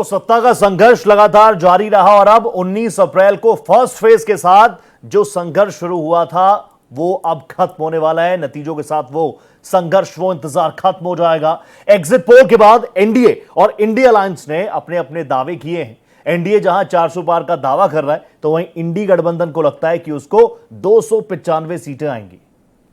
तो सत्ता का संघर्ष लगातार जारी रहा और अब 19 अप्रैल को फर्स्ट फेज के साथ जो संघर्ष शुरू हुआ था वो अब खत्म होने वाला है। नतीजों के साथ वो संघर्ष, वो इंतजार खत्म हो जाएगा। एग्जिट पोल के बाद एनडीए और इंडिया अलायंस ने अपने अपने दावे किए हैं। एनडीए जहां 400 पार का दावा कर रहा है तो वहीं इंडी गठबंधन को लगता है कि उसको 295 सीटें आएंगी।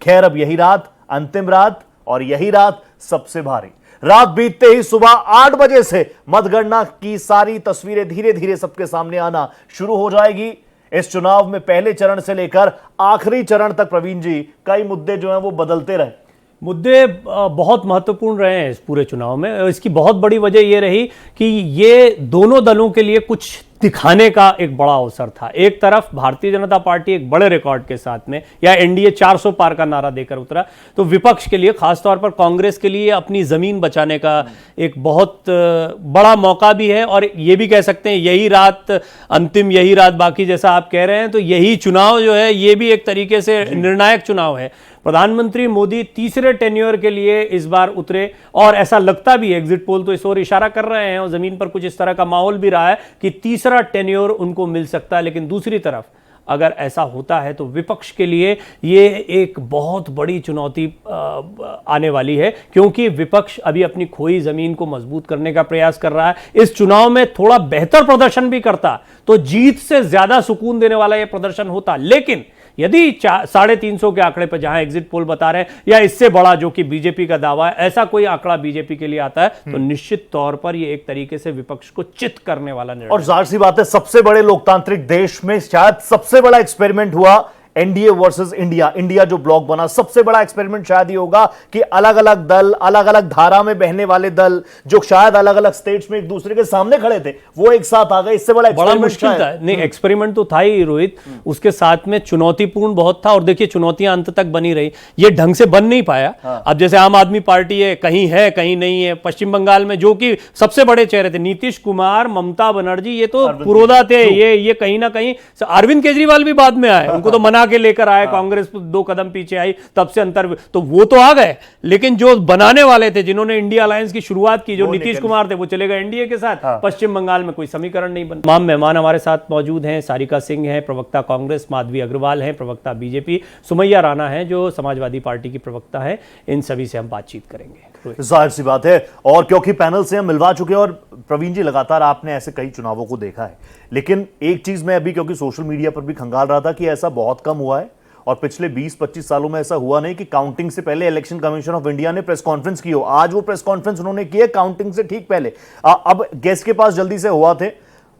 खैर, अब यही रात अंतिम रात और यही रात सबसे भारी। रात बीतते ही सुबह 8 बजे से मतगणना की सारी तस्वीरें धीरे धीरे सबके सामने आना शुरू हो जाएगी। इस चुनाव में पहले चरण से लेकर आखिरी चरण तक प्रवीण जी, कई मुद्दे जो हैं वो बदलते रहे। मुद्दे बहुत महत्वपूर्ण रहे हैं इस पूरे चुनाव में। इसकी बहुत बड़ी वजह यह रही कि ये दोनों दलों के लिए कुछ दिखाने का एक बड़ा अवसर था। एक तरफ भारतीय जनता पार्टी एक बड़े रिकॉर्ड के साथ में, या एनडीए 400 पार का नारा देकर उतरा, तो विपक्ष के लिए, खासतौर पर कांग्रेस के लिए अपनी जमीन बचाने का एक बहुत बड़ा मौका भी है। और ये भी कह सकते हैं यही रात अंतिम, यही रात बाकी, जैसा आप कह रहे हैं। तो यही चुनाव जो है ये भी एक तरीके से निर्णायक चुनाव है। प्रधानमंत्री मोदी तीसरे टेन्योर के लिए इस बार उतरे और ऐसा लगता भी है, एग्जिट पोल तो इस ओर इशारा कर रहे हैं और जमीन पर कुछ इस तरह का माहौल भी रहा है कि तीसरा टेन्योर उनको मिल सकता है। लेकिन दूसरी तरफ अगर ऐसा होता है तो विपक्ष के लिए ये एक बहुत बड़ी चुनौती आने वाली है, क्योंकि विपक्ष अभी अपनी खोई जमीन को मजबूत करने का प्रयास कर रहा है। इस चुनाव में थोड़ा बेहतर प्रदर्शन भी करता तो जीत से ज्यादा सुकून देने वाला यह प्रदर्शन होता। लेकिन यदि 350 के आंकड़े पर, जहां एग्जिट पोल बता रहे हैं, या इससे बड़ा जो कि बीजेपी का दावा है, ऐसा कोई आंकड़ा बीजेपी के लिए आता है तो निश्चित तौर पर यह एक तरीके से विपक्ष को चित करने वाला निर्णय। और जाहिर सी बात है, सबसे बड़े लोकतांत्रिक देश में शायद सबसे बड़ा एक्सपेरिमेंट हुआ एनडीए वर्सेस इंडिया। इंडिया जो ब्लॉक बना, सबसे बड़ा एक्सपेरिमेंट शायद ये होगा कि अलग अलग दल, अलग अलग धारा में बहने वाले दल जो शायद अलग अलग स्टेट्स में एक दूसरे के सामने खड़े थे, वो एक साथ आ गए। इससे बड़ा मुश्किल था। नहीं, एक्सपेरिमेंट तो था ही रोहित, उसके साथ में चुनौतीपूर्ण बहुत था। और देखिए, चुनौतियां अंत तक बनी रही, ये ढंग से बन नहीं पाया। अब जैसे आम आदमी पार्टी है कहीं नहीं है। पश्चिम बंगाल में जो कि सबसे बड़े चेहरे थे, नीतीश कुमार, ममता बनर्जी, ये तो पुरोधा थे। ये कहीं ना कहीं, अरविंद केजरीवाल भी बाद में आए, उनको तो मना के लेकर आए, कांग्रेस 2 कदम पीछे आई, तब से अंतर, तो वो तो आ गए। लेकिन जो बनाने वाले थे, जिन्होंने इंडिया अलायंस की शुरुआत की, जो नीतीश कुमार थे, वो चले गए एनडीए के साथ। पश्चिम बंगाल में कोई समीकरण नहीं बना। तमाम मेहमान हमारे साथ मौजूद हैं। सारिका सिंह हैं, प्रवक्ता कांग्रेस, माधवी अग्रवाल हैं, प्रवक्ता बीजेपी, सुमैया राणा हैं जो समाजवादी पार्टी की प्रवक्ता है। इन सभी से हम बातचीत करेंगे। जाहिर सी बात है, और क्योंकि पैनल से हम मिलवा चुके हैं, और प्रवीण जी लगातार आपने ऐसे कई चुनावों को देखा है, लेकिन एक चीज मैं अभी, क्योंकि सोशल मीडिया पर भी खंगाल रहा था कि ऐसा बहुत कम हुआ है और पिछले 20-25 सालों में ऐसा हुआ नहीं कि काउंटिंग से पहले इलेक्शन कमीशन ऑफ इंडिया ने प्रेस कॉन्फ्रेंस की हो। आज वो प्रेस कॉन्फ्रेंस उन्होंने की है काउंटिंग से ठीक पहले। अब गेस्ट के पास जल्दी से हुआ थे।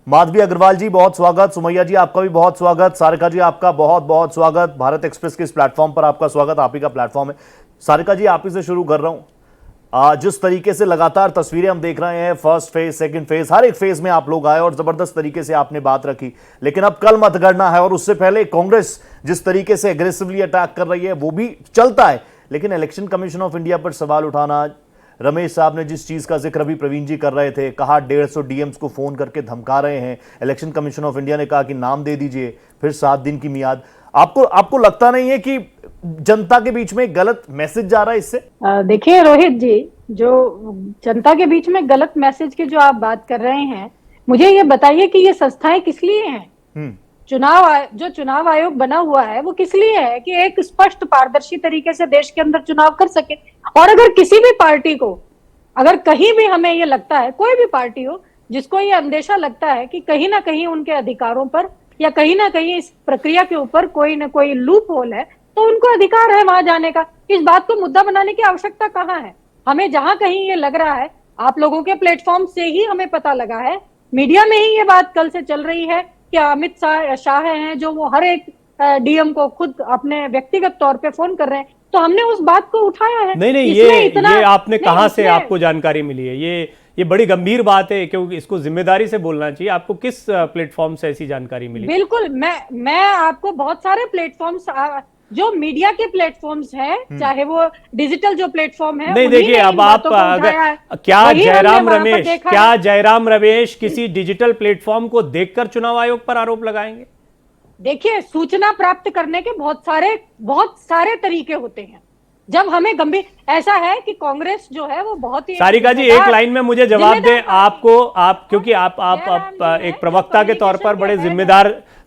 माधवी अग्रवाल जी, बहुत स्वागत। सुमैया जी, आपका भी बहुत स्वागत। सारिका जी, आपका बहुत बहुत स्वागत। भारत एक्सप्रेस के इस प्लेटफॉर्म पर आपका स्वागत, आप ही का प्लेटफॉर्म है। सारिका जी, आप ही से शुरू कर रहा हूं। जिस तरीके से लगातार तस्वीरें हम देख रहे हैं, फर्स्ट फेज, सेकंड फेज, हर एक फेज में आप लोग आए और जबरदस्त तरीके से आपने बात रखी। लेकिन अब कल मतगणना है और उससे पहले कांग्रेस जिस तरीके से एग्रेसिवली अटैक कर रही है वो भी चलता है। लेकिन इलेक्शन कमीशन ऑफ इंडिया पर सवाल उठाना, रमेश साहब ने जिस चीज का जिक्र अभी प्रवीण जी कर रहे थे, कहा 150 डीएम्स को फोन करके धमका रहे हैं। इलेक्शन कमीशन ऑफ इंडिया ने कहा कि नाम दे दीजिए, फिर 7 दिन की मियाद। आपको लगता नहीं है कि जनता के बीच में गलत मैसेज जा रहा है इससे? देखिए रोहित जी, जो जनता के बीच में गलत मैसेज की जो आप बात कर रहे हैं, मुझे ये बताइए कि ये संस्थाएं किस लिए हैं? चुनाव आयोग बना हुआ है वो किस लिए है? कि एक स्पष्ट पारदर्शी तरीके से देश के अंदर चुनाव कर सके। और अगर किसी भी पार्टी को, अगर कहीं भी हमें ये लगता है, कोई भी पार्टी हो जिसको ये अंदेशा लगता है कि कहीं ना कहीं उनके अधिकारों पर या कहीं ना कहीं इस प्रक्रिया के ऊपर कोई ना कोई लूप होल है, तो उनको अधिकार है वहां जाने का। इस बात को मुद्दा बनाने की आवश्यकता कहाँ है? हमें जहां कहीं ये लग रहा है, आप लोगों के प्लेटफॉर्म से ही हमें पता लगा है, मीडिया में ही ये बात कल से चल रही है कि अमित शाह हैं जो वो हर एक डीएम को खुद अपने व्यक्तिगत तौर पे फोन कर रहे हैं, तो हमने उस बात को उठाया है। नहीं, ये आपने कहां से आपको जानकारी मिली है? ये बड़ी गंभीर बात है, क्योंकि इसको जिम्मेदारी से बोलना चाहिए। आपको किस प्लेटफॉर्म से ऐसी जानकारी मिली? बिल्कुल, मैं आपको बहुत सारे प्लेटफॉर्म्स, जो मीडिया के प्लेटफॉर्म्स हैं, चाहे वो डिजिटल जो प्लेटफॉर्म है। नहीं, देखिए, अब आप क्या जयराम रमेश किसी डिजिटल प्लेटफॉर्म को देखकर चुनाव आयोग पर आरोप लगाएंगे? देखिए, सूचना प्राप्त करने के बहुत सारे तरीके होते हैं। जब हमें गंभीर ऐसा है कि कांग्रेस जो है वो बहुत ही सारिका जी एक लाइन में मुझे जवाब दें आपको, आप क्योंकि आप एक प्रवक्ता के तौर पर बड़े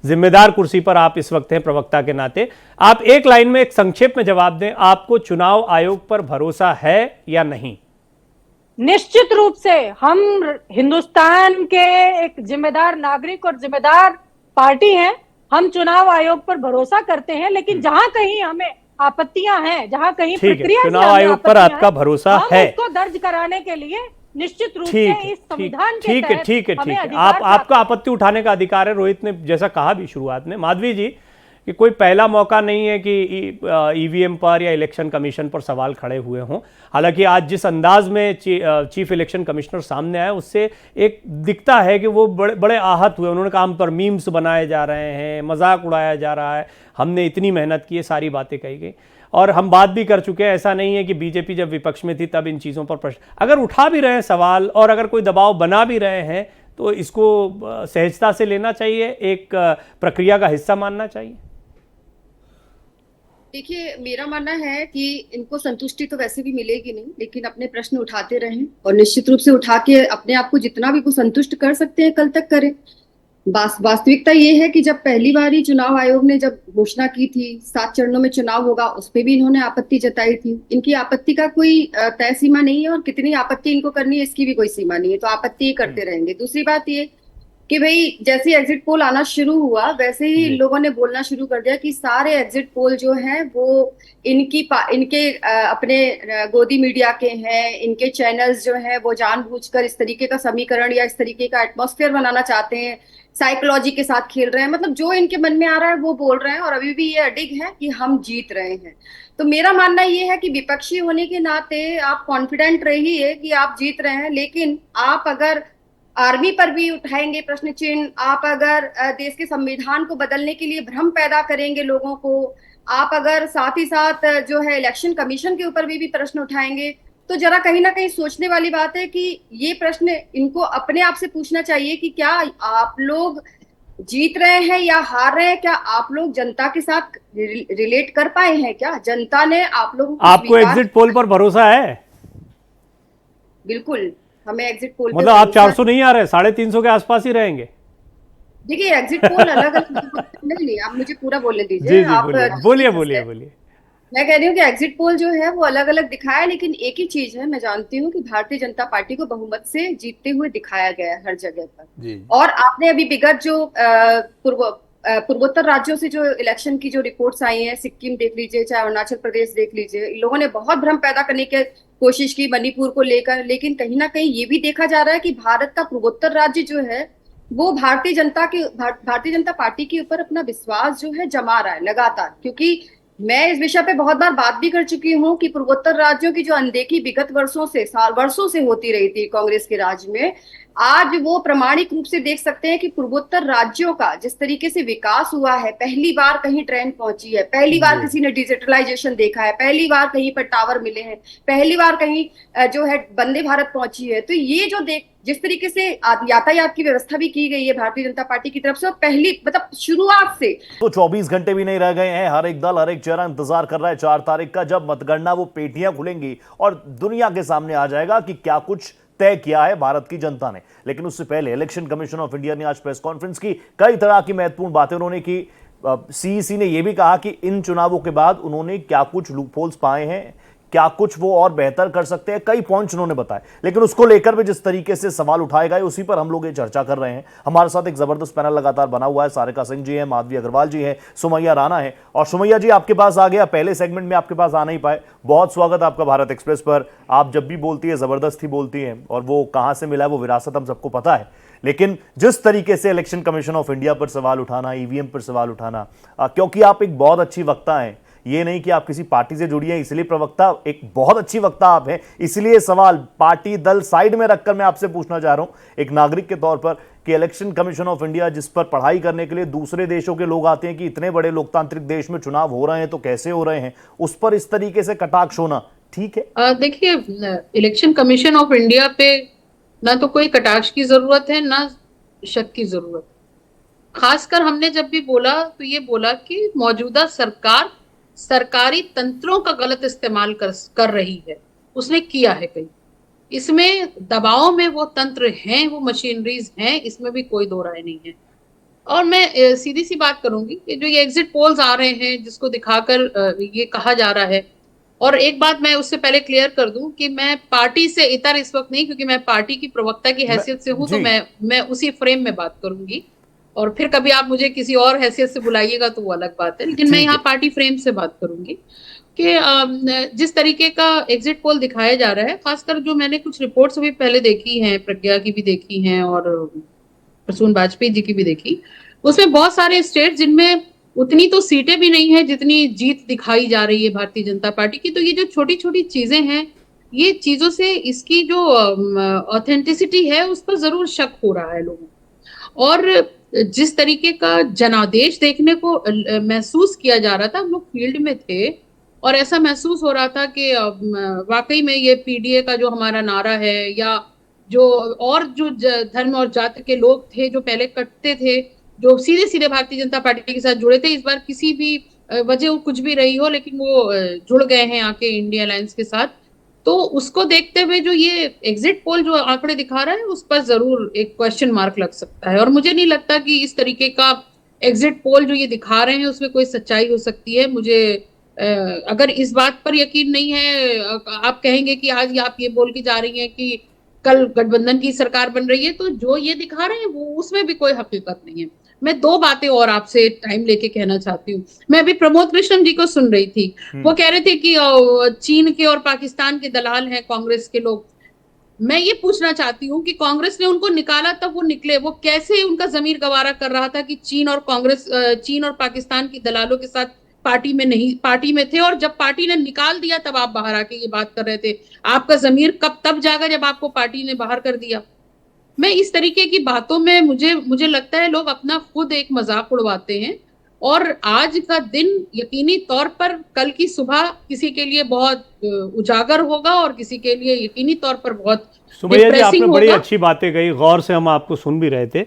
जिम्मेदार कुर्सी पर आप इस वक्त हैं प्रवक्ता के नाते, आप एक लाइन में एक संक्षेप में जवाब दें, आपको चुनाव आयोग पर भरोसा है या नहीं? निश्चित रूप से हम हिंदुस्तान के एक जिम्मेदार नागरिक और जिम्मेदार पार्टी हैं, हम चुनाव आयोग पर भरोसा करते हैं, लेकिन जहां कहीं हमें आपत्तियां हैं, जहां कहीं प्रक्रिया चुनाव आयोग पर आपका भरोसा है, उसको दर्ज कराने के लिए निश्चित रूप से इस संविधान के तहत ठीक है आपका आपत्ति उठाने का अधिकार है। रोहित ने जैसा कहा भी शुरुआत में, माधवी जी, कि कोई पहला मौका नहीं है कि ईवीएम पर या इलेक्शन कमीशन पर सवाल खड़े हुए हों। हालांकि आज जिस अंदाज में चीफ इलेक्शन कमिश्नर सामने आए उससे एक दिखता है कि वो बड़े आहत हुए। उन्होंने कहा हम पर मीम्स बनाए जा रहे हैं, मजाक उड़ाया जा रहा है, हमने इतनी मेहनत की है, सारी बातें कही गई। और हम बात भी कर चुके हैं, ऐसा नहीं है कि बीजेपी जब विपक्ष में थी तब इन चीज़ों पर प्रश्न अगर उठा भी रहे हैं सवाल और अगर कोई दबाव बना भी रहे हैं तो इसको सहजता से लेना चाहिए, एक प्रक्रिया का हिस्सा मानना चाहिए। देखिए, मेरा मानना है कि इनको संतुष्टि तो वैसे भी मिलेगी नहीं, लेकिन अपने प्रश्न उठाते रहें और निश्चित रूप से उठा के अपने आप को जितना भी वो संतुष्ट कर सकते हैं कल तक करें। वास्तविकता ये है कि जब पहली बार ही चुनाव आयोग ने जब घोषणा की थी 7 चरणों में चुनाव होगा, उस पर भी इन्होंने आपत्ति जताई थी। इनकी आपत्ति का कोई तय सीमा नहीं है और कितनी आपत्ति इनको करनी है इसकी भी कोई सीमा नहीं है, तो आपत्ति करते रहेंगे। दूसरी बात ये कि भाई जैसे एग्जिट पोल आना शुरू हुआ वैसे ही लोगों ने बोलना शुरू कर दिया कि सारे एग्जिट पोल जो हैं वो इनके अपने गोदी मीडिया के हैं, इनके चैनल्स जो हैं वो जानबूझकर इस तरीके का समीकरण या इस तरीके का एटमॉस्फेयर बनाना चाहते हैं, साइकोलॉजी के साथ खेल रहे हैं, मतलब जो इनके मन में आ रहा है वो बोल रहे हैं और अभी भी ये अडिग है कि हम जीत रहे हैं। तो मेरा मानना ये है कि विपक्षी होने के नाते आप कॉन्फिडेंट रहिए कि आप जीत रहे हैं, लेकिन आप अगर आर्मी पर भी उठाएंगे प्रश्न चिन्ह, आप अगर देश के संविधान को बदलने के लिए भ्रम पैदा करेंगे लोगों को, आप अगर साथ ही साथ जो है इलेक्शन कमीशन के ऊपर भी प्रश्न उठाएंगे, तो जरा कहीं ना कहीं सोचने वाली बात है कि ये प्रश्न इनको अपने आप से पूछना चाहिए कि क्या आप लोग जीत रहे हैं या हार रहे हैं, क्या आप लोग जनता के साथ रिलेट कर पाए हैं, क्या जनता ने आप लोगों को आपको एग्जिट पोल पर भरोसा है? बिल्कुल, हमें एग्जिट पोल मतलब आप 400 नहीं आ रहे, 350 के आसपास ही रहेंगे? देखिए, एग्जिट पोल अलग अलग नहीं, आप मुझे पूरा बोलने दीजिए। आप बोलिए। मैं कह रही हूँ कि एग्जिट पोल जो है वो अलग अलग दिखाया, लेकिन एक ही चीज है, मैं जानती हूँ कि भारतीय जनता पार्टी को बहुमत से जीतते हुए दिखाया गया है हर जगह पर। और आपने अभी विगत जो पूर्वोत्तर राज्यों से जो इलेक्शन की जो रिपोर्ट्स आई हैं, सिक्किम देख लीजिए, चाहे अरुणाचल प्रदेश देख लीजिए, इन लोगों ने बहुत भ्रम पैदा करने की कोशिश की मणिपुर को लेकर, लेकिन कहीं ना कहीं ये भी देखा जा रहा है कि भारत का पूर्वोत्तर राज्य जो है वो भारतीय जनता पार्टी के ऊपर अपना विश्वास जो है जमा रहा है लगातार। क्योंकि मैं इस विषय पे बहुत बार बात भी कर चुकी हूँ कि पूर्वोत्तर राज्यों की जो अनदेखी विगत वर्षों से होती रही थी कांग्रेस के राज में, आज वो प्रमाणिक रूप से देख सकते हैं कि पूर्वोत्तर राज्यों का जिस तरीके से विकास हुआ है, पहली बार कहीं ट्रेन पहुंची है, पहली बार किसी ने डिजिटलाइजेशन देखा है, पहली बार कहीं पर टावर मिले हैं, पहली बार कहीं जो है वंदे भारत पहुंची है। तो ये जो जिस तरीके से यातायात की व्यवस्था भी की गई है भारतीय जनता पार्टी की तरफ से, और पहली मतलब शुरुआत से तो 24 घंटे भी नहीं रह गए हैं। हर एक दल, हर एक चेहरा इंतजार कर रहा है 4 तारीख का, जब मतगणना वो पेटियां खुलेंगी और दुनिया के सामने आ जाएगा कि क्या कुछ तय किया है भारत की जनता ने। लेकिन उससे पहले इलेक्शन कमीशन ऑफ इंडिया ने आज प्रेस कॉन्फ्रेंस की, कई तरह की महत्वपूर्ण बातें उन्होंने की। सीईसी ने यह भी कहा कि इन चुनावों के बाद उन्होंने क्या कुछ लूपहोल्स पाए हैं, क्या कुछ वो और बेहतर कर सकते हैं, कई पॉइंट्स उन्होंने बताए। लेकिन उसको लेकर भी जिस तरीके से सवाल उठाए गए उसी पर हम लोग ये चर्चा कर रहे हैं। हमारे साथ एक जबरदस्त पैनल लगातार बना हुआ है। सारिका सिंह जी हैं, माधवी अग्रवाल जी हैं, सुमैया राणा है। और सुमैया जी आपके पास आ गया, पहले सेगमेंट में आपके पास आ नहीं पाए, बहुत स्वागत आपका भारत एक्सप्रेस पर। आप जब भी बोलती है जबरदस्त ही बोलती हैं, और वो कहां से मिला है वो विरासत हम सबको पता है। लेकिन जिस तरीके से इलेक्शन कमीशन ऑफ इंडिया पर सवाल उठाना, ईवीएम पर सवाल उठाना, क्योंकि आप एक बहुत अच्छी वक्ता हैं, ये नहीं कि आप किसी पार्टी से जुड़ी हैं इसलिए प्रवक्ता, एक बहुत अच्छी वक्ता आप हैं, इसलिए सवाल पार्टी दल साइड में रखकर मैं आपसे पूछना चाह रहा हूं एक नागरिक के तौर पर कि इलेक्शन कमीशन ऑफ इंडिया जिस पर पढ़ाई करने के लिए दूसरे देशों के लोग आते हैं कि इतने बड़े लोकतांत्रिक देश में चुनाव हो रहे हैं तो कैसे हो रहे हैं, उस पर इस तरीके से कटाक्ष होना ठीक है? देखिए, इलेक्शन कमीशन ऑफ इंडिया पे ना तो कोई कटाक्ष की जरूरत है ना शक की जरूरत। खासकर हमने जब भी बोला तो ये बोला कि मौजूदा सरकार सरकारी तंत्रों का गलत इस्तेमाल कर रही है, उसने किया है कहीं। इसमें दबाव में वो तंत्र हैं, वो मशीनरीज हैं, इसमें भी कोई दो राय नहीं है। और मैं सीधी सी बात करूंगी कि जो ये एग्जिट पोल्स आ रहे हैं जिसको दिखाकर ये कहा जा रहा है, और एक बात मैं उससे पहले क्लियर कर दूं कि मैं पार्टी से इतर इस वक्त नहीं, क्योंकि मैं पार्टी की प्रवक्ता की हैसियत से हूं, तो मैं उसी फ्रेम में बात करूंगी। और फिर कभी आप मुझे किसी और हैसियत से बुलाइएगा तो वो अलग बात है, लेकिन मैं यहाँ पार्टी फ्रेम से बात करूंगी कि जिस तरीके का एग्जिट पोल दिखाया जा रहा है, खासकर जो मैंने कुछ रिपोर्ट्स अभी पहले देखी हैं, प्रज्ञा की भी देखी हैं और प्रसून वाजपेयी जी की भी देखी, उसमें बहुत सारे स्टेट जिनमें उतनी तो सीटें भी नहीं है जितनी जीत दिखाई जा रही है भारतीय जनता पार्टी की। तो ये जो छोटी छोटी चीजें हैं, ये चीजों से इसकी जो ऑथेंटिसिटी है उस पर जरूर शक हो रहा है लोगों को। और जिस तरीके का जनादेश देखने को महसूस किया जा रहा था, हम लोग फील्ड में थे और ऐसा महसूस हो रहा था कि वाकई में ये पीडीए का जो हमारा नारा है, या जो और जो धर्म और जाति के लोग थे जो पहले कटते थे, जो सीधे सीधे भारतीय जनता पार्टी के साथ जुड़े थे, इस बार किसी भी वजह कुछ भी रही हो, लेकिन वो जुड़ गए हैं आके इंडिया अलायंस के साथ। तो उसको देखते हुए जो ये एग्जिट पोल जो आंकड़े दिखा रहा है, उस पर जरूर एक क्वेश्चन मार्क लग सकता है। और मुझे नहीं लगता कि इस तरीके का एग्जिट पोल जो ये दिखा रहे हैं उसमें कोई सच्चाई हो सकती है। मुझे अगर इस बात पर यकीन नहीं है, आप कहेंगे कि आज आप ये बोल के जा रही हैं कि कल गठबंधन की सरकार बन रही है, तो जो ये दिखा रहे हैं वो उसमें भी कोई हकीकत नहीं है। मैं दो बातें और आपसे टाइम लेके कहना चाहती हूँ। मैं अभी प्रमोद कृष्णन जी को सुन रही थी, वो कह रहे थे कि चीन के और पाकिस्तान के दलाल हैं कांग्रेस के लोग। मैं ये पूछना चाहती हूँ कि कांग्रेस ने उनको निकाला तब वो निकले, वो कैसे उनका जमीर गवारा कर रहा था कि चीन और पाकिस्तान की दलालों के साथ पार्टी में थे, और जब पार्टी ने निकाल दिया तब आप बाहर आके ये बात कर रहे थे। आपका जमीर तब जागा जब आपको पार्टी ने बाहर कर दिया। मैं इस तरीके की बातों में मुझे लगता है लोग अपना खुद एक मजाक उड़वाते हैं, और आज का दिन यकीनी तौर पर कल की सुबह किसी के लिए बहुत उजागर होगा और किसी के लिए यकीनी तौर पर बहुत सुमैया जी, आपने बड़ी अच्छी बातें कही, गौर से हम आपको सुन भी रहे थे।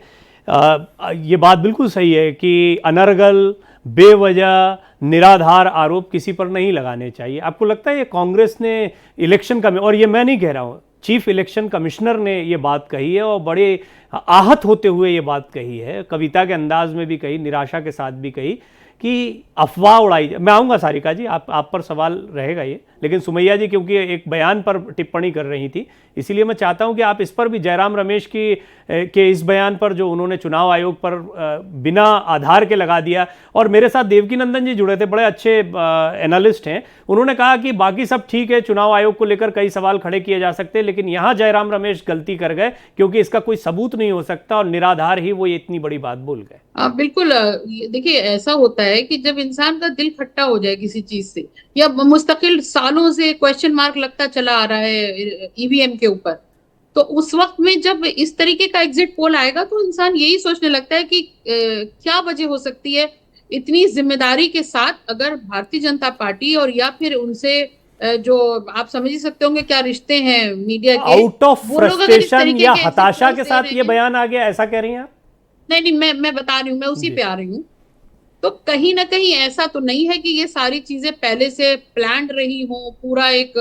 ये बात बिल्कुल सही है कि अनर्गल बेवजह निराधार आरोप किसी पर नहीं लगाने चाहिए। आपको लगता है ये कांग्रेस ने इलेक्शन का, और ये मैं नहीं कह रहा हूँ, चीफ इलेक्शन कमिश्नर ने ये बात कही है और बड़े आहत होते हुए ये बात कही है, कविता के अंदाज में भी कही, निराशा के साथ भी कही कि अफवाह उड़ाई जाए। मैं आऊँगा सारिका जी, आप पर सवाल रहेगा ये, लेकिन सुमैया जी क्योंकि एक बयान पर टिप्पणी कर रही थी, इसीलिए मैं चाहता हूं कि आप इस पर भी, जयराम रमेश के इस बयान पर जो उन्होंने चुनाव आयोग पर बिना आधार के लगा दिया, और मेरे साथ देवकी नंदन जी जुड़े थे, बड़े अच्छे एनालिस्ट हैं, उन्होंने कहा कि बाकी सब ठीक है, चुनाव आयोग को लेकर कई सवाल खड़े किए जा सकते हैं, लेकिन यहां जयराम रमेश गलती कर गए क्योंकि इसका कोई सबूत नहीं हो सकता और निराधार ही वो ये इतनी बड़ी बात बोल गए। बिल्कुल, देखिए ऐसा होता है कि जब इंसान का दिल खट्टा हो जाए किसी चीज से, या मुस्तकिल सालों से क्वेश्चन मार्क लगता चला आ रहा है ईवीएम के ऊपर, तो उस वक्त में जब इस तरीके का एग्जिट पोल आएगा तो इंसान यही सोचने लगता है कि क्या वजह हो सकती है इतनी जिम्मेदारी के साथ अगर भारतीय जनता पार्टी और या फिर उनसे जो आप समझ ही सकते होंगे क्या रिश्ते हैं मीडिया के, आउट ऑफ फ्रस्ट्रेशन या हताशा के साथ ये बयान आ गया, ऐसा कह रही हैं आप? नहीं, मैं बता रही हूँ, मैं उसी पे आ रही हूँ। तो कहीं ना कहीं ऐसा तो नहीं है कि ये सारी चीजें पहले से प्लान्ड रही हो, पूरा एक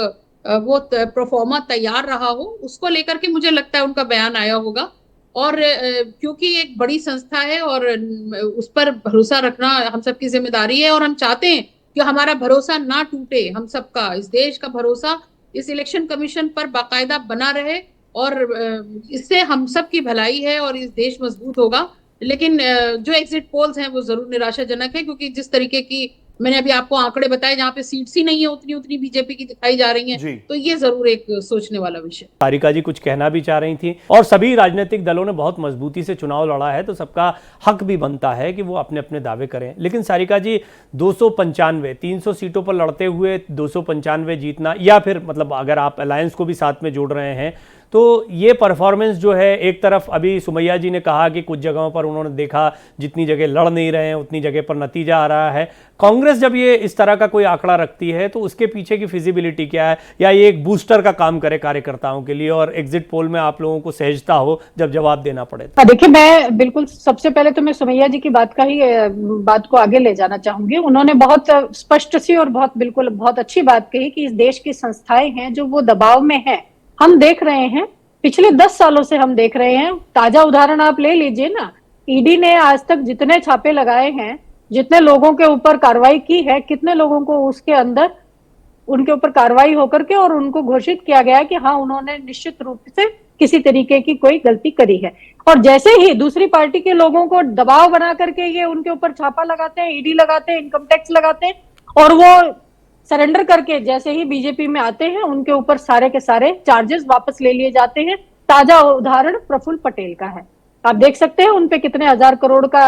वो प्रोफॉर्मा तैयार रहा हो, उसको लेकर के मुझे लगता है उनका बयान आया होगा। और क्योंकि एक बड़ी संस्था है और उस पर भरोसा रखना हम सबकी जिम्मेदारी है, और हम चाहते हैं कि हमारा भरोसा ना टूटे, हम सबका, इस देश का भरोसा इस इलेक्शन कमीशन पर बाकायदा बना रहे, और इससे हम सब की भलाई है और इस देश मजबूत होगा। लेकिन जो एग्जिट पोल्स हैं वो जरूर निराशाजनक है, क्योंकि जिस तरीके की मैंने अभी आपको आंकड़े बताए जहां पे सीट्स ही नहीं है उतनी बीजेपी की दिखाई जा रही हैं, तो ये जरूर एक सोचने वाला विषय। सारिका जी कुछ कहना भी चाह रही थी, और सभी राजनीतिक दलों ने बहुत मजबूती से चुनाव लड़ा है, तो सबका हक भी बनता है कि वो अपने अपने दावे करें। लेकिन सारिका जी, 295 300 सीटों पर लड़ते हुए 295 जीतना, या फिर मतलब अगर आप अलायंस को भी साथ में जोड़ रहे हैं तो ये परफॉर्मेंस जो है, एक तरफ अभी सुमैया जी ने कहा कि कुछ जगहों पर उन्होंने देखा जितनी जगह लड़ नहीं रहे हैं उतनी जगह पर नतीजा आ रहा है। कांग्रेस जब ये इस तरह का कोई आंकड़ा रखती है तो उसके पीछे की फिजिबिलिटी क्या है, या ये एक बूस्टर का काम करे कार्यकर्ताओं के लिए और एग्जिट पोल में आप लोगों को सहजता हो जब जवाब देना पड़े? देखिए, मैं बिल्कुल सबसे पहले तो मैं सुमैया जी की बात को आगे ले जाना चाहूंगी। उन्होंने बहुत स्पष्ट सी और बहुत अच्छी बात कही कि इस देश की संस्थाएं हैं जो वो दबाव में है। हम देख रहे हैं, पिछले 10 सालों से हम देख रहे हैं। ताजा उदाहरण आप ले लीजिए ना, ईडी ने आज तक जितने छापे लगाए हैं, जितने लोगों के ऊपर कार्रवाई की है, कितने लोगों को उसके अंदर उनके ऊपर कार्रवाई होकर के और उनको घोषित किया गया कि हाँ, उन्होंने निश्चित रूप से किसी तरीके की कोई गलती करी है। और जैसे ही दूसरी पार्टी के लोगों को दबाव बना करके ये उनके ऊपर छापा लगाते हैं, ईडी लगाते हैं, इनकम टैक्स लगाते हैं, और वो सरेंडर करके जैसे ही बीजेपी में आते हैं उनके ऊपर सारे के सारे चार्जेस वापस ले लिए जाते हैं। ताजा उदाहरण प्रफुल्ल पटेल का है। आप देख सकते हैं उनपे कितने 1000 करोड़ का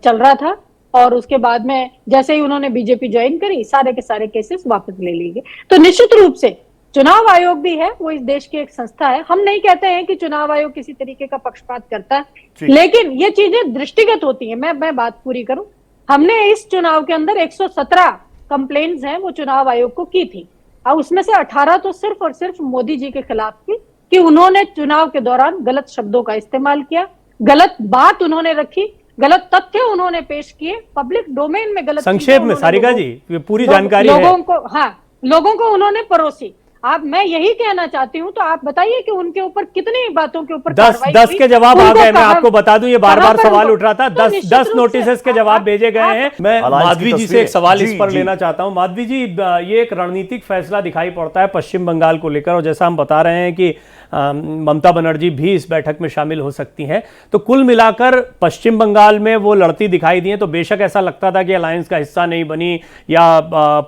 चल रहा था, और उसके बाद में जैसे ही उन्होंने बीजेपी ज्वाइन करी, सारे के सारे केसेस वापस ले लिए गए। तो निश्चित रूप से चुनाव आयोग भी है, वो इस देश की एक संस्था है। हम नहीं कहते हैं कि चुनाव आयोग किसी तरीके का पक्षपात करता है, लेकिन ये चीजें दृष्टिगत होती है। मैं बात पूरी करूं, हमने इस चुनाव के अंदर 117 कंप्लेंट्स हैं वो चुनाव आयोग को की थी, और उसमें से 18 तो सिर्फ और सिर्फ मोदी जी के खिलाफ थी कि उन्होंने चुनाव के दौरान गलत शब्दों का इस्तेमाल किया, गलत बात उन्होंने रखी, गलत तथ्य उन्होंने पेश किए, पब्लिक डोमेन में गलत। संक्षेप में सारिका जी पूरी जानकारी लोगों को उन्होंने परोसी। मैं यही कहना चाहती हूँ, तो आप बताइए कि उनके ऊपर कितनी बातों के ऊपर 10 के जवाब आ गए। मैं आपको बता दूं, ये बार बार सवाल उठ रहा था। 10 नोटिस के जवाब भेजे गए हैं। मैं माधवी जी से एक सवाल इस पर लेना चाहता हूं। माधवी जी, ये एक रणनीतिक फैसला दिखाई पड़ता है पश्चिम बंगाल को लेकर, और जैसा हम बता रहे हैं कि ममता बनर्जी भी इस बैठक में शामिल हो सकती हैं, तो कुल मिलाकर पश्चिम बंगाल में वो लड़ती दिखाई दी है। तो बेशक ऐसा लगता था कि अलायंस का हिस्सा नहीं बनी या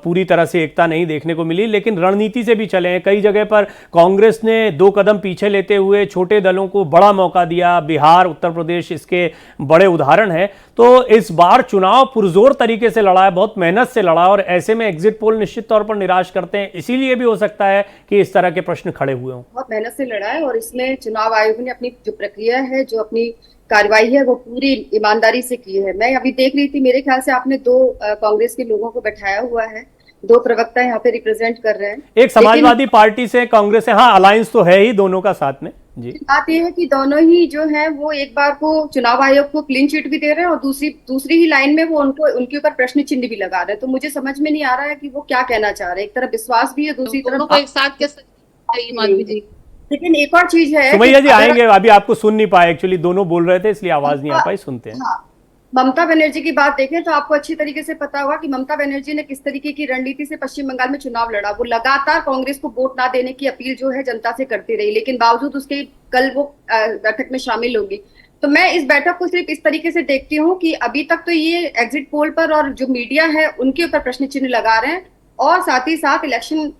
पूरी तरह से एकता नहीं देखने को मिली, लेकिन रणनीति से भी चले हैं। कई जगह पर कांग्रेस ने 2 कदम पीछे लेते हुए छोटे दलों को बड़ा मौका दिया। बिहार, उत्तर प्रदेश इसके बड़े उदाहरण हैं। तो इस बार चुनाव पुरजोर तरीके से लड़ा है, बहुत मेहनत से लड़ा, और ऐसे में एग्जिट पोल निश्चित तौर पर निराश करते हैं। इसीलिए भी हो सकता है कि इस तरह के प्रश्न खड़े हुए हों। बहुत मेहनत से लड़ा है, और इसमें चुनाव आयोग ने अपनी जो प्रक्रिया है, जो अपनी कार्रवाई है, वो पूरी ईमानदारी से की है। मैं अभी देख रही थी, मेरे ख्याल से आपने 2 कांग्रेस के लोगों को बैठाया हुआ है, 2 प्रवक्ता यहाँ पे रिप्रेजेंट कर रहे हैं। एक समाजवादी पार्टी से, कांग्रेस से, हाँ अलायंस तो है ही दोनों का साथ में जी। बात यह है कि दोनों ही जो है वो एक बार को चुनाव आयोग को क्लीन चिट भी दे रहे हैं, और दूसरी ही लाइन में वो उनके ऊपर प्रश्न चिन्ह भी लगा रहे हैं। तो मुझे समझ में नहीं आ रहा है कि वो क्या कहना चाह रहे हैं। एक तरफ विश्वास भी है, दूसरी तरफ एक साथ के माधवी जी। लेकिन एक और चीज है, सुमैया जी आएंगे, अभी आपको सुन नहीं पाए, एक्चुअली दोनों बोल रहे थे इसलिए आवाज नहीं आ पाई, सुनते हैं। हाँ, ममता बनर्जी की बात देखें तो आपको अच्छी तरीके से पता होगा कि ममता बनर्जी ने किस तरीके की रणनीति से पश्चिम बंगाल में चुनाव लड़ा। वो लगातार कांग्रेस को वोट ना देने की अपील जो है जनता से करती रही, लेकिन बावजूद उसके कल वो बैठक में शामिल होगी। तो मैं इस बैठक को सिर्फ इस तरीके से देखती हूँ कि अभी तक तो ये एग्जिट पोल पर और जो मीडिया है उनके ऊपर प्रश्न चिन्ह लगा रहे हैं, और साथ ही साथ इलेक्शन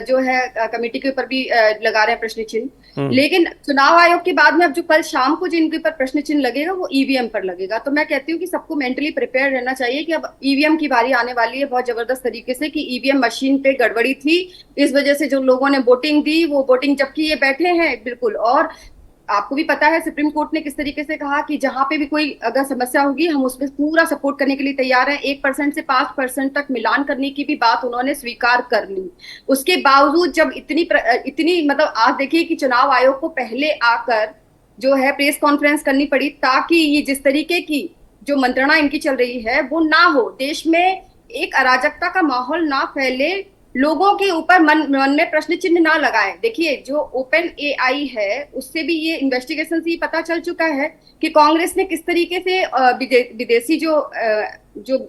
जो है कमेटी के ऊपर भी लगा रहे हैं प्रश्न चिन्ह। लेकिन चुनाव आयोग के बाद में अब जो कल शाम को जिनके ऊपर प्रश्न चिन्ह लगेगा वो ईवीएम पर लगेगा। तो मैं कहती हूँ कि सबको मेंटली प्रिपेयर रहना चाहिए कि अब ईवीएम की बारी आने वाली है बहुत जबरदस्त तरीके से, कि ईवीएम मशीन पे गड़बड़ी थी, इस वजह से जो लोगों ने वोटिंग दी वो वोटिंग, जबकि ये बैठे हैं बिल्कुल। और आपको भी पता है सुप्रीम कोर्ट ने किस तरीके से कहा कि जहां पे भी कोई अगर समस्या होगी हम उसमें पूरा सपोर्ट करने के लिए तैयार हैं। 1% से 5% तक मिलान करने की भी बात उन्होंने स्वीकार कर ली। उसके बावजूद जब इतनी मतलब आज देखिए कि चुनाव आयोग को पहले आकर जो है प्रेस कॉन्फ्रेंस करनी पड़ी, ताकि ये जिस तरीके की जो मंत्रणा इनकी चल रही है वो ना हो, देश में एक अराजकता का माहौल ना फैले, लोगों के ऊपर मन में प्रश्न चिन्ह ना लगाएं। देखिए जो ओपन एआई है उससे भी ये इन्वेस्टिगेशन से ही पता चल चुका है कि कांग्रेस ने किस तरीके से विदेशी जो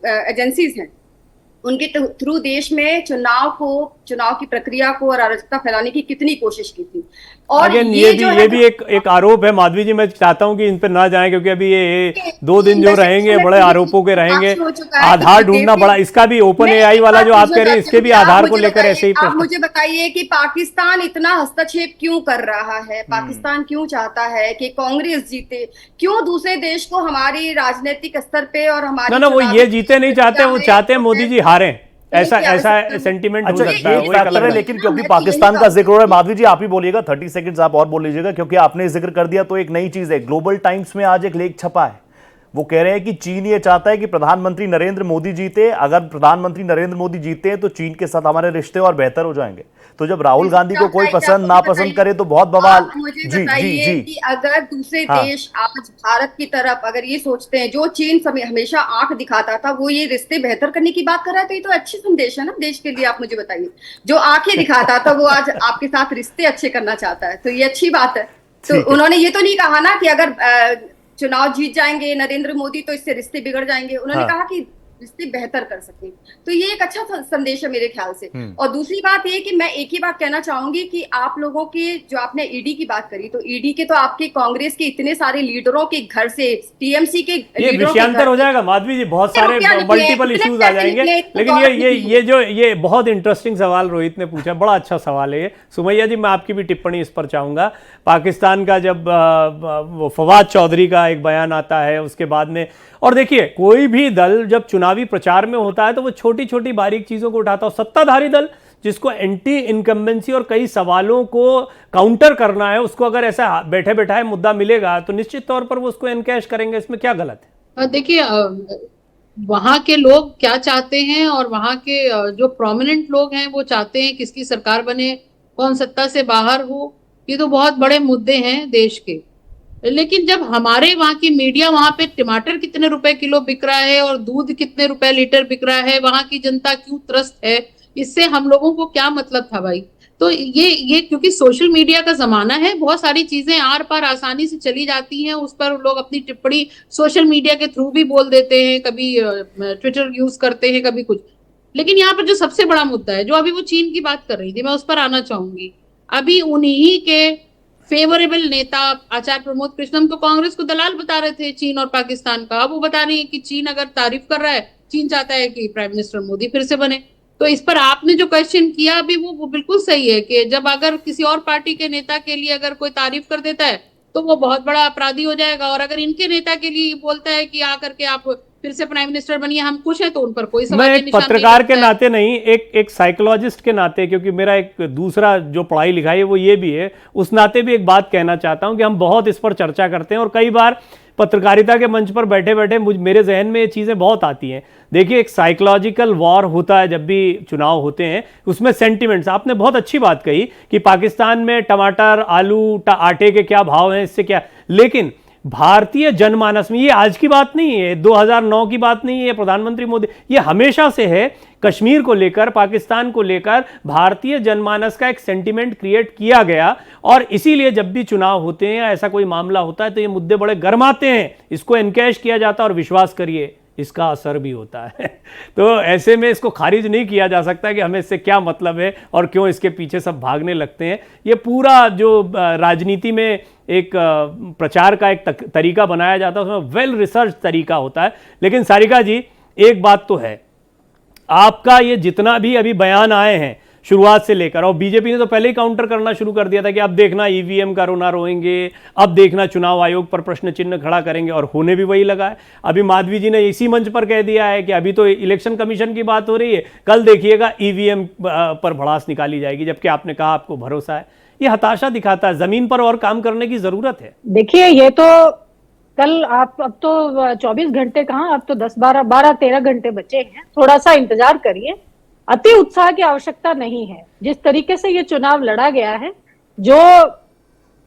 एजेंसीज हैं उनके थ्रू देश में चुनाव की प्रक्रिया को और अराजकता फैलाने की कितनी कोशिश की थी। और ये भी एक आरोप है माधवी जी, मैं चाहता हूं कि इन पर ना जाएं क्योंकि अभी ये 2 दिन जो रहेंगे बड़े आरोपों के रहेंगे। आधार ढूंढना बड़ा, इसका भी ओपन एआई वाला जो आप कह रहे हैं इसके भी आधार को लेकर ऐसे ही। आप मुझे बताइए कि पाकिस्तान इतना हस्तक्षेप क्यों कर रहा है? पाकिस्तान क्यों चाहता है कि कांग्रेस जीते? क्यों दूसरे देश को हमारी राजनीतिक स्तर पे और हमारे वो ये जीते नहीं चाहते, वो चाहते हैं मोदी जी हारें। ऐसा कि ऐसा आवश्यकता- सेंटिमेंट हो अच्छा, सकता है, ये वो एक फैक्टर अलग है, बात। लेकिन क्योंकि मैं पाकिस्तान यही का जिक्र हो रहा है, माधवी जी आप ही बोलिएगा, 30 सेकंड्स आप और बोल लीजिएगा, क्योंकि आपने जिक्र कर दिया तो एक नई चीज है। ग्लोबल टाइम्स में आज एक लेख छपा है, वो कह रहे हैं कि चीन ये चाहता है कि प्रधानमंत्री नरेंद्र मोदी जीते। अगर प्रधानमंत्री नरेंद्र मोदी जीते हैं तो चीन के साथ हमारे रिश्ते और बेहतर हो जाएंगे। तो जब राहुल गांधी को कोई पसंद नापसंद करे तो बहुत बवाल। आप मुझे जी जी बताइए जी। कि अगर दूसरे हाँ। देश आज भारत की तरफ अगर ये सोचते हैं, जो चीन हमेशा आंख दिखाता था, वो ये रिश्ते बेहतर करने की बात कर रहा है, तो ये तो अच्छी संदेश है ना देश के लिए। आप मुझे बताइए, जो आंखें दिखाता था वो आज आपके साथ रिश्ते अच्छे करना चाहता है, तो ये अच्छी बात है। तो ठीक है। उन्होंने ये तो नहीं कहा ना कि अगर चुनाव जीत जाएंगे नरेंद्र मोदी तो इससे रिश्ते बिगड़ जाएंगे। उन्होंने हाँ। कहा कि रिश्ते बेहतर कर सके, तो ये एक अच्छा संदेश है मेरे ख्याल से। और दूसरी बात ये कि मैं एक ही बात कहना चाहूंगी कि आप लोगों के जो आपने ईडी की बात करी, तो ईडी के तो आपके कांग्रेस के इतने सारे लीडरों के घर से, टीएमसी के ये लीडरों के विषयांतर घर हो से जाएगा माधवी जी, बहुत इतने सारे रुपया निकले, मल्टीपल इतने इश्यूज आ पैसे जाएंगे। निकले, इतनी लेकिन दौलत निकली। ये बहुत इंटरेस्टिंग सवाल रोहित ने पूछा, बड़ा अच्छा सवाल है ये। सुमैया जी, मैं आपकी भी टिप्पणी इस पर चाहूंगा। पाकिस्तान का जब वो फवाद चौधरी का एक बयान आता है, उसके बाद में, और देखिए कोई भी दल जब चुनावी प्रचार में होता है तो वो छोटी छोटी बारीक चीजों को उठाता है। सत्ताधारी दल जिसको एंटी इनकम्बेंसी और कई सवालों को काउंटर करना है, उसको अगर ऐसा बैठे बैठाए मुद्दा मिलेगा तो निश्चित तौर पर वो उसको एनकैश करेंगे। इसमें क्या गलत है? देखिए, वहां के लोग क्या चाहते हैं और वहां के जो प्रोमिनेंट लोग हैं वो चाहते हैं किसकी सरकार बने, कौन सत्ता से बाहर हो, ये तो बहुत बड़े मुद्दे हैं देश के। लेकिन जब हमारे वहां की मीडिया वहां पे टमाटर कितने रुपए किलो बिक रहा है और दूध कितने रुपए लीटर बिक रहा है, वहां की जनता क्यों त्रस्त है, इससे हम लोगों को क्या मतलब था भाई। तो ये क्योंकि सोशल मीडिया का जमाना है, बहुत सारी चीजें आर पार आसानी से चली जाती हैं, उस पर लोग अपनी टिप्पणी सोशल मीडिया के थ्रू भी बोल देते हैं, कभी ट्विटर यूज करते हैं, कभी कुछ। लेकिन यहाँ पर जो सबसे बड़ा मुद्दा है, जो अभी वो चीन की बात कर रही थी, मैं उस पर आना चाहूंगी। अभी उन्हीं के फेवरेबल नेता आचार्य प्रमोद कृष्णम तो कांग्रेस को दलाल बता रहे थे चीन और पाकिस्तान का। अब वो बता रही है कि चीन अगर तारीफ कर रहा है, चीन चाहता है कि प्राइम मिनिस्टर मोदी फिर से बने। तो इस पर आपने जो क्वेश्चन किया अभी, वो बिल्कुल सही है कि जब अगर किसी और पार्टी के नेता के लिए अगर कोई तारीफ कर देता है तो वो बहुत बड़ा अपराधी हो जाएगा, और अगर इनके नेता के लिए बोलता है कि आकर के आप फिर से प्राइम मिनिस्टर बनिए, हम खुश हैं, तो उन पर कोई सवाल मैं एक पत्रकार के नाते नहीं, एक साइकोलॉजिस्ट के नाते, क्योंकि मेरा एक दूसरा जो पढ़ाई लिखाई है वो ये भी है, उस नाते भी एक बात कहना चाहता हूं कि हम बहुत इस पर चर्चा करते हैं और कई बार पत्रकारिता के मंच पर बैठे बैठे मेरे जहन में ये चीज़ें बहुत आती हैं। देखिए, एक साइकोलॉजिकल वॉर होता है जब भी चुनाव होते हैं, उसमें सेंटिमेंट्स। आपने बहुत अच्छी बात कही कि पाकिस्तान में टमाटर, आलू, आटे के क्या भाव हैं, इससे क्या, लेकिन भारतीय जनमानस में ये आज की बात नहीं है, 2009 की बात नहीं है, प्रधानमंत्री मोदी, ये हमेशा से है। कश्मीर को लेकर, पाकिस्तान को लेकर भारतीय जनमानस का एक सेंटिमेंट क्रिएट किया गया, और इसीलिए जब भी चुनाव होते हैं या ऐसा कोई मामला होता है तो ये मुद्दे बड़े गर्माते हैं, इसको एनकैश किया जाता है, और विश्वास करिए इसका असर भी होता है। तो ऐसे में इसको खारिज नहीं किया जा सकता कि हमें इससे क्या मतलब है और क्यों इसके पीछे सब भागने लगते हैं। ये पूरा जो राजनीति में एक प्रचार का एक तरीका बनाया जाता है, उसमें वेल रिसर्च तरीका होता है। लेकिन सारिका जी, एक बात तो है, आपका ये जितना भी अभी बयान आए हैं शुरुआत से लेकर, और बीजेपी ने तो पहले ही काउंटर करना शुरू कर दिया था कि अब देखना ईवीएम का रोना रोएंगे, अब देखना चुनाव आयोग पर प्रश्न चिन्ह खड़ा करेंगे, और होने भी वही लगा है। अभी माधवी जी ने इसी मंच पर कह दिया है कि अभी तो इलेक्शन कमीशन की बात हो रही है, कल देखिएगा ईवीएम पर भड़ास निकाली जाएगी, जबकि आपने कहा आपको भरोसा है। ये हताशा दिखाता है, जमीन पर और काम करने की जरूरत है। देखिए, ये तो कल आप, अब तो 24 घंटे कहाँ, अब तो 12-13 घंटे बचे हैं, थोड़ा सा इंतजार करिए। अति उत्साह की आवश्यकता नहीं है। जिस तरीके से ये चुनाव लड़ा गया है, जो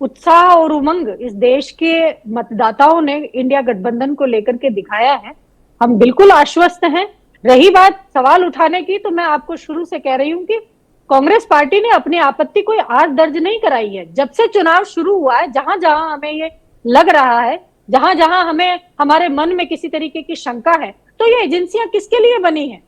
उत्साह और उमंग इस देश के मतदाताओं ने इंडिया गठबंधन को लेकर के दिखाया है, हम बिल्कुल आश्वस्त हैं। रही बात सवाल उठाने की, तो मैं आपको शुरू से कह रही हूं कि कांग्रेस पार्टी ने अपनी आपत्ति कोई आज दर्ज नहीं कराई है। जब से चुनाव शुरू हुआ है, जहां जहां हमें ये लग रहा है, जहां जहां हमें, हमारे मन में किसी तरीके की शंका है, तो ये एजेंसियां किसके लिए बनी है,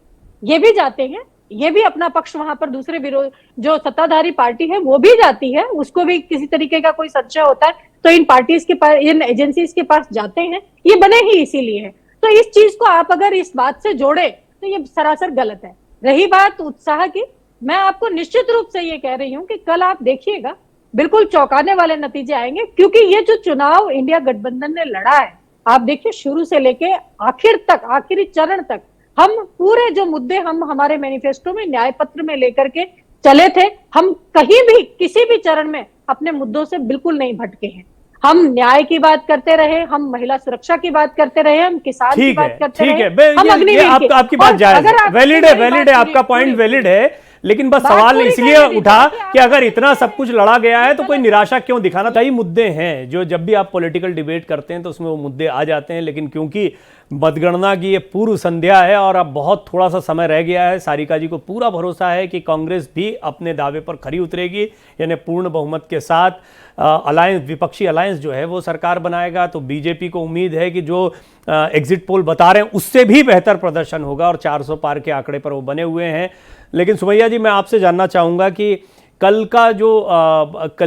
ये भी जाते हैं, ये भी अपना पक्ष वहां पर दूसरे विरोध, जो सत्ताधारी पार्टी है वो भी जाती है, उसको भी किसी तरीके का कोई संशय होता है तो इन पार्टीज के पास, इन एजेंसीज के पास जाते हैं। ये बने ही इसीलिए है। तो इस चीज को आप अगर इस बात से जोड़े तो ये सरासर गलत है। रही बात उत्साह की, मैं आपको निश्चित रूप से ये कह रही हूं कि कल आप देखिएगा, बिल्कुल चौंकाने वाले नतीजे आएंगे, क्योंकि ये जो चुनाव इंडिया गठबंधन ने लड़ा है, आप देखिए शुरू से लेके आखिर तक, आखिरी चरण तक हम पूरे जो मुद्दे हम हमारे मैनिफेस्टो में न्याय पत्र में लेकर के चले थे, हम कहीं भी किसी भी चरण में अपने मुद्दों से बिल्कुल नहीं भटके हैं। हम न्याय की बात करते रहे, हम महिला सुरक्षा की बात करते रहे, हम किसान की बात करते रहे, हम अग्निवीर की। आपकी बात जायज है, वैलिड है, आपका पॉइंट वैलिड है, लेकिन बस सवाल इसलिए उठा कि अगर इतना सब कुछ लड़ा गया है तो कोई निराशा क्यों दिखाना। कई मुद्दे हैं जो जब भी आप पॉलिटिकल डिबेट करते हैं तो उसमें वो मुद्दे आ जाते हैं, लेकिन क्योंकि मतगणना की ये पूर्व संध्या है और अब बहुत थोड़ा सा समय रह गया है, सारिका जी को पूरा भरोसा है कि कांग्रेस भी अपने दावे पर खरी उतरेगी, यानी पूर्ण बहुमत के साथ अलायंस, विपक्षी अलायंस जो है वो सरकार बनाएगा। तो बीजेपी को उम्मीद है कि जो एग्जिट पोल बता रहे हैं उससे भी बेहतर प्रदर्शन होगा और 400 पार के आंकड़े पर वो बने हुए हैं। लेकिन सुमैया जी, मैं आपसे जानना चाहूँगा कि कल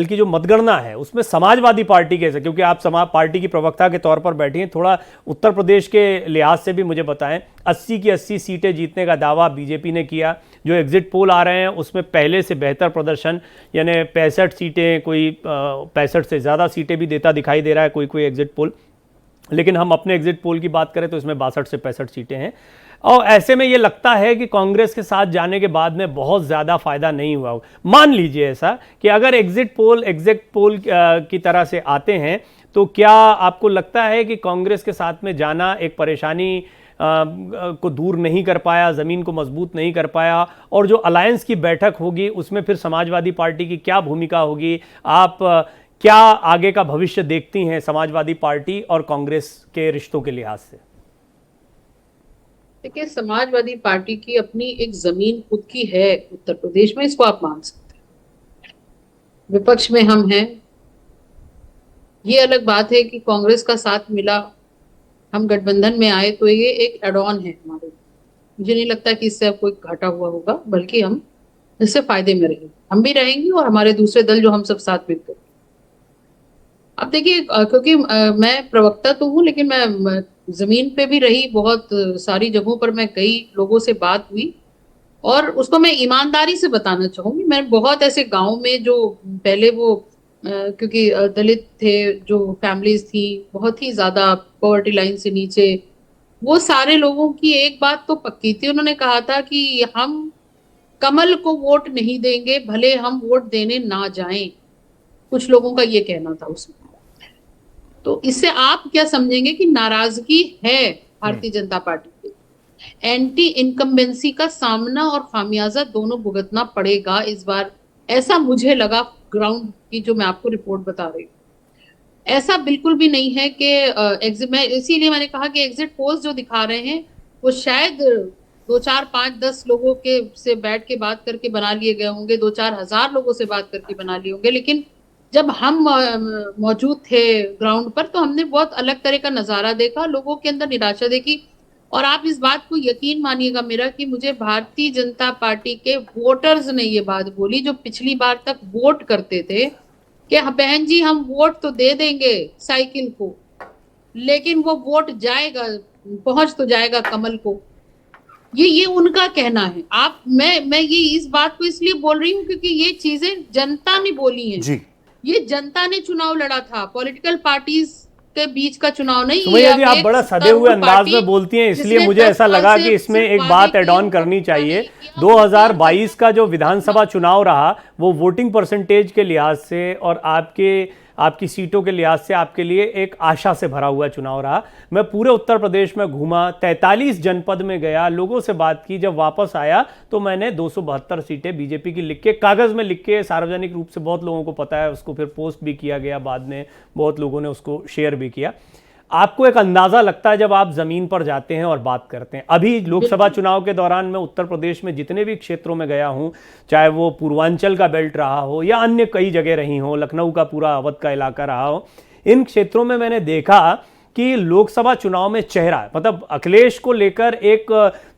की जो मतगणना है उसमें समाजवादी पार्टी कैसे, क्योंकि आप पार्टी की प्रवक्ता के तौर पर बैठी हैं, थोड़ा उत्तर प्रदेश के लिहाज से भी मुझे बताएं। 80 की 80 सीटें जीतने का दावा बीजेपी ने किया, जो एग्जिट पोल आ रहे हैं उसमें पहले से बेहतर प्रदर्शन, यानी 65 सीटें, कोई 65 से ज़्यादा सीटें भी देता दिखाई दे रहा है कोई एग्जिट पोल। लेकिन हम अपने एग्जिट पोल की बात करें तो इसमें 62 से 65 सीटें हैं, और ऐसे में ये लगता है कि कांग्रेस के साथ जाने के बाद में बहुत ज़्यादा फायदा नहीं हुआ हो। मान लीजिए ऐसा कि अगर एग्जिट पोल की तरह से आते हैं, तो क्या आपको लगता है कि कांग्रेस के साथ में जाना एक परेशानी को दूर नहीं कर पाया, ज़मीन को मजबूत नहीं कर पाया, और जो अलायंस की बैठक होगी उसमें फिर समाजवादी पार्टी की क्या भूमिका होगी? आप क्या आगे का भविष्य देखती हैं समाजवादी पार्टी और कांग्रेस के रिश्तों के लिहाज से? देखिए, समाजवादी पार्टी की अपनी एक जमीन खुद की है उत्तर प्रदेश में, इसको आप मान सकते हैं। विपक्ष में हम हैं, ये अलग बात है कि कांग्रेस का साथ मिला, हम गठबंधन में आए, तो ये एक एड ऑन है हमारे। मुझे नहीं लगता कि इससे अब कोई घाटा हुआ होगा, बल्कि हम इससे फायदे में रहेंगे, हम भी रहेंगे और हमारे दूसरे दल जो हम सब साथ मिलकर। अब देखिए, क्योंकि मैं प्रवक्ता तो हूँ, लेकिन मैं जमीन पे भी रही, बहुत सारी जगहों पर मैं कई लोगों से बात हुई, और उसको मैं ईमानदारी से बताना चाहूंगी। मैं बहुत ऐसे गांव में जो पहले वो क्योंकि दलित थे, जो फैमिलीज थी बहुत ही ज्यादा पॉवर्टी लाइन से नीचे, वो सारे लोगों की एक बात तो पक्की थी, उन्होंने कहा था कि हम कमल को वोट नहीं देंगे, भले हम वोट देने ना जाएं। कुछ लोगों का ये कहना था उसमें। तो इससे आप क्या समझेंगे कि नाराजगी है भारतीय जनता पार्टी की, एंटी इनकम्बेंसी का सामना और खामियाजा दोनों भुगतना पड़ेगा इस बार, ऐसा मुझे लगा ग्राउंड की जो मैं आपको रिपोर्ट बता रही हूँ। ऐसा बिल्कुल भी नहीं है कि इसीलिए मैंने कहा कि एग्जिट पोल्स जो दिखा रहे हैं वो शायद 2, 4, 5, 10 लोगों के से बैठ के बात करके बना लिए गए होंगे, 2-4 हजार लोगों से बात करके बना लिए होंगे, लेकिन जब हम मौजूद थे ग्राउंड पर तो हमने बहुत अलग तरह का नजारा देखा, लोगों के अंदर निराशा देखी। और आप इस बात को यकीन मानिएगा मेरा कि मुझे भारतीय जनता पार्टी के वोटर्स ने ये बात बोली, जो पिछली बार तक वोट करते थे कि बहन जी हम वोट तो दे देंगे साइकिल को, लेकिन वो वोट जाएगा, पहुंच तो जाएगा कमल को। ये उनका कहना है। मैं ये इस बात को इसलिए बोल रही हूँ क्योंकि ये चीजें जनता ने बोली हैं जी। ये जनता ने चुनाव लड़ा था, पॉलिटिकल पार्टीज के बीच का चुनाव नहीं। सुमैया जी, आप बड़ा सदे हुए अंदाज में बोलती हैं, इसलिए मुझे ऐसा लगा कि इसमें एक बात ऐड ऑन करनी चाहिए। 2022 का जो विधानसभा चुनाव रहा वो वोटिंग परसेंटेज के लिहाज से और आपकी सीटों के लिहाज से आपके लिए एक आशा से भरा हुआ चुनाव रहा। मैं पूरे उत्तर प्रदेश में घूमा, 43 जनपद में गया, लोगों से बात की। जब वापस आया तो मैंने 272 सीटें बीजेपी की लिख के, कागज़ में लिख के, सार्वजनिक रूप से बहुत लोगों को पता है, उसको फिर पोस्ट भी किया गया, बाद में बहुत लोगों ने उसको शेयर भी किया। आपको एक अंदाज़ा लगता है जब आप ज़मीन पर जाते हैं और बात करते हैं। अभी लोकसभा चुनाव के दौरान मैं उत्तर प्रदेश में जितने भी क्षेत्रों में गया हूं, चाहे वो पूर्वांचल का बेल्ट रहा हो या अन्य कई जगह रही हो, लखनऊ का पूरा अवध का इलाका रहा हो, इन क्षेत्रों में मैंने देखा कि लोकसभा चुनाव में चेहरा, मतलब अखिलेश को लेकर एक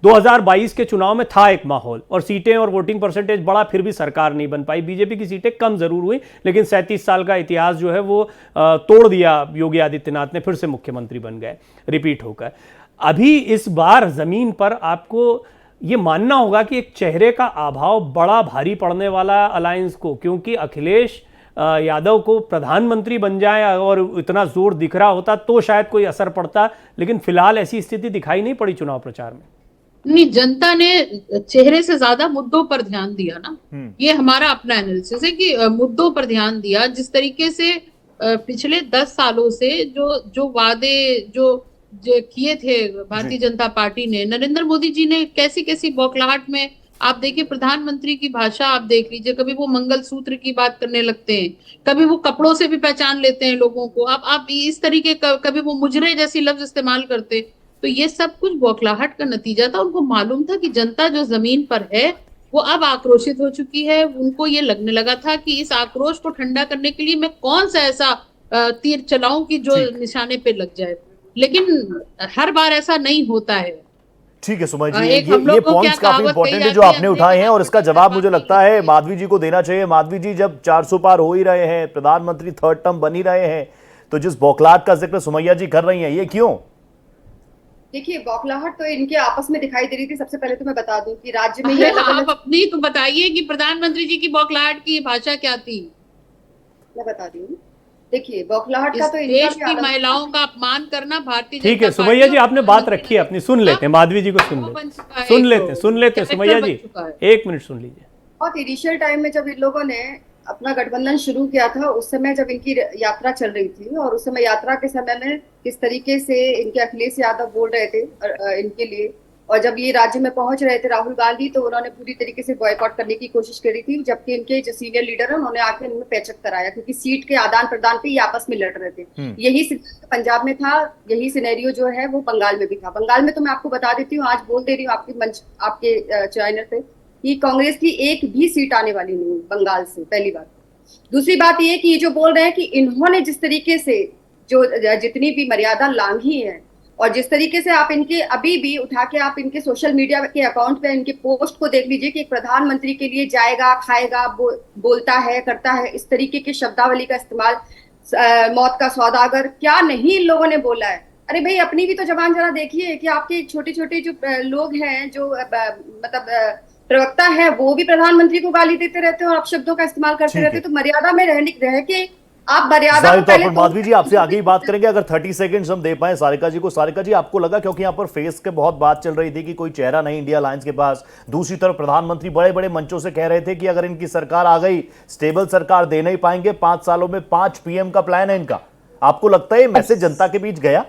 2022 के चुनाव में था एक माहौल, और सीटें और वोटिंग परसेंटेज बड़ा, फिर भी सरकार नहीं बन पाई। बीजेपी की सीटें कम जरूर हुई, लेकिन 37 साल का इतिहास जो है वो तोड़ दिया योगी आदित्यनाथ ने, फिर से मुख्यमंत्री बन गए रिपीट होकर। अभी इस बार जमीन पर आपको ये मानना होगा कि एक चेहरे का अभाव बड़ा भारी पड़ने वाला अलायंस को, क्योंकि अखिलेश यादव को प्रधानमंत्री बन जाए और इतना जोर दिख रहा होता तो शायद कोई असर पड़ता, लेकिन फिलहाल ऐसी स्थिति दिखाई नहीं पड़ी चुनाव प्रचार में। नहीं, जनता ने चेहरे से ज्यादा मुद्दों पर ध्यान दिया ना। ये हमारा अपना एनालिसिस है कि मुद्दों पर ध्यान दिया। जिस तरीके से पिछले 10 सालों से जो वादे जो किए थे भारतीय जनता पार्टी ने, नरेंद्र मोदी जी ने कैसी कैसी बौखलाहट में, आप देखिए प्रधानमंत्री की भाषा आप देख लीजिए, कभी वो मंगल सूत्र की बात करने लगते हैं, कभी वो कपड़ों से भी पहचान लेते हैं लोगों को, आप इस तरीके का, कभी वो मुजरे जैसी लफ्ज इस्तेमाल करते। तो ये सब कुछ बौखलाहट का नतीजा था। उनको मालूम था कि जनता जो जमीन पर है वो अब आक्रोशित हो चुकी है। उनको ये लगने लगा था कि इस आक्रोश को ठंडा करने के लिए मैं कौन सा ऐसा तीर चलाऊं कि जो निशाने पे लग जाए। लेकिन हर बार ऐसा नहीं होता है। ठीक है सुमय जी, एक हम लोग ये को पॉइंट्स क्या काफी कहावत इंपॉर्टेंट कही है जो जाती है, आपने हमने उठाए हैं, और कहा इसका कि जवाब मुझे लगता है है। माधवी जी को देना चाहिए। माधवी जी, जब 400 पार हो ही रहे हैं, प्रधानमंत्री थर्ड टर्म बन ही रहे हैं, तो जिस बौखलाहट का जिक्र सुमैया जी कर रही हैं, ये क्यों? देखिए, बौखलाहट तो इनके आपस में दिखाई दे रही थी। सबसे पहले तो मैं बता दूं कि राज्य में अरे ये अलग-अलग, आप अपनी तो बताइए कि प्रधानमंत्री जी की बौखलाहट की भाषा क्या थी। मैं बता दी हूँ। देखिए, बौखलाहट इस का तो इनका देश भी की अलग, महिलाओं का अपमान करना भारतीय ठीक है जनता सुमैया पार्टी जी, और आपने बात प्रधानमंत्री रखी है अपनी, सुन लेते हैं माधवी जी को, सुन वो बन लेते चुका है, सुन एक लेते हैं तो सुन लेते हैं कैरेक्टर सुमैया बन जी, चुका है। 1 मिनट सुन लीजिए। बहुत इनिशियल टाइम में जब इन लोगों ने अपना गठबंधन शुरू किया था, उस समय जब इनकी यात्रा चल रही थी, और उस समय यात्रा के समय में किस तरीके से इनके अखिलेश यादव बोल रहे थे इनके लिए, और जब ये राज्य में पहुंच रहे थे राहुल गांधी, तो उन्होंने पूरी तरीके से बॉयकॉट करने की कोशिश करी थी। जबकि इनके जो सीनियर लीडर है उन्होंने आके इनमें पैचअप कराया, क्योंकि सीट के आदान प्रदान पे ये आपस में लड़ रहे थे। यही सिनेरियो पंजाब में था, यही सिनेरियो जो है वो बंगाल में भी था। बंगाल में तो मैं आपको बता देती हूँ, आज बोल दे रही हूँ आपके मंच, आपके चैनल पे, कि कांग्रेस की एक भी सीट आने वाली नहीं है बंगाल से, पहली बात। दूसरी बात ये कि ये जो बोल रहे हैं कि इन्होंने जिस तरीके से जो जितनी भी मर्यादा लांघी है, और जिस तरीके से आप इनके अभी भी उठा के आप इनके सोशल मीडिया के अकाउंट पे इनके पोस्ट को देख लीजिए कि एक प्रधानमंत्री के लिए जाएगा, खाएगा, बोलता है, करता है, इस तरीके के शब्दावली का इस्तेमाल, मौत का सौदागर, क्या नहीं इन लोगों ने बोला है। अरे भाई, अपनी भी तो जबान जरा देखिए कि आपके छोटे छोटे जो लोग हैं, जो मतलब प्रवक्ता है, वो भी प्रधानमंत्री को गाली देते रहते हैं और अपशब्दों का इस्तेमाल करते रहते हैं। तो मर्यादा में रह के आप मर्यादा जाहिर को तौर पहले पर माधवी जी आपसे आगे ही बात करेंगे, अगर 30 सेकंड्स हम दे पाए सारिका जी को। सारिका जी, आपको लगा, क्योंकि यहाँ पर फेस के बहुत बात चल रही थी कि कोई चेहरा नहीं इंडिया अलायंस के पास, दूसरी तरफ प्रधानमंत्री बड़े बड़े मंचों से कह रहे थे कि अगर इनकी सरकार आ गई, स्टेबल सरकार दे नहीं पाएंगे, 5 सालों में 5 पीएम का प्लान है इनका। आपको लगता है मैसेज जनता के बीच गया?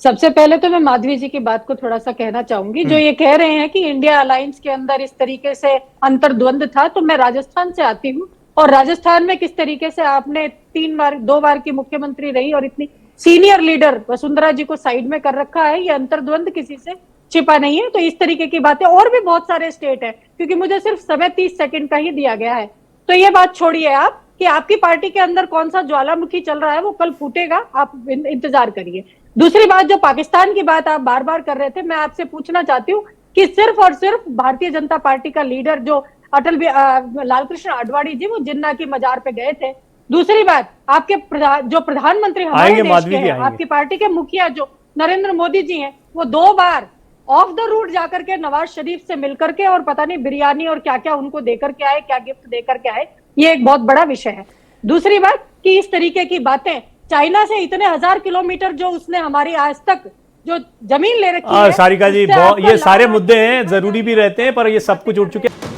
सबसे पहले तो मैं माधवी जी की बात को थोड़ा सा कहना चाहूंगी। जो ये कह रहे हैं कि इंडिया अलायंस के अंदर इस तरीके से अंतर्द्वंद था, तो मैं राजस्थान से आती हूँ, और राजस्थान में किस तरीके से आपने 2 बार की मुख्यमंत्री रही और इतनी सीनियर लीडर वसुंधरा जी को साइड में कर रखा है, ये अंतर्द्वंद किसी से छिपा नहीं है। तो इस तरीके की बातें और भी बहुत सारे स्टेट है, क्योंकि मुझे सिर्फ समय 30 सेकंड का ही दिया गया है। तो ये बात छोड़िए आप कि आपकी पार्टी के अंदर कौन सा ज्वालामुखी चल रहा है, वो कल फूटेगा, आप इंतजार करिए। दूसरी बात, जो पाकिस्तान की बात आप बार बार कर रहे थे, मैं आपसे पूछना चाहती हूँ कि सिर्फ और सिर्फ भारतीय जनता पार्टी का लीडर जो लालकृष्ण आडवाणी जी, वो जिन्ना की मजार पे गए थे। दूसरी बात, आपके जो प्रधानमंत्री हमारे देश के हैं, आपकी पार्टी के मुखिया जो नरेंद्र मोदी जी हैं, वो 2 बार ऑफ द रूट जाकर के नवाज शरीफ से मिलकर के, और पता नहीं बिरयानी और क्या क्या उनको देकर के आए, क्या गिफ्ट देकर के आए, ये एक बहुत बड़ा विषय है। दूसरी बात कि इस तरीके की बातें, चाइना से इतने 1000 किलोमीटर जो उसने हमारी आज तक जो जमीन ले रखी है, सारिका जी, ये सारे मुद्दे हैं, जरूरी भी रहते हैं, पर ये सब कुछ उठ चुके हैं।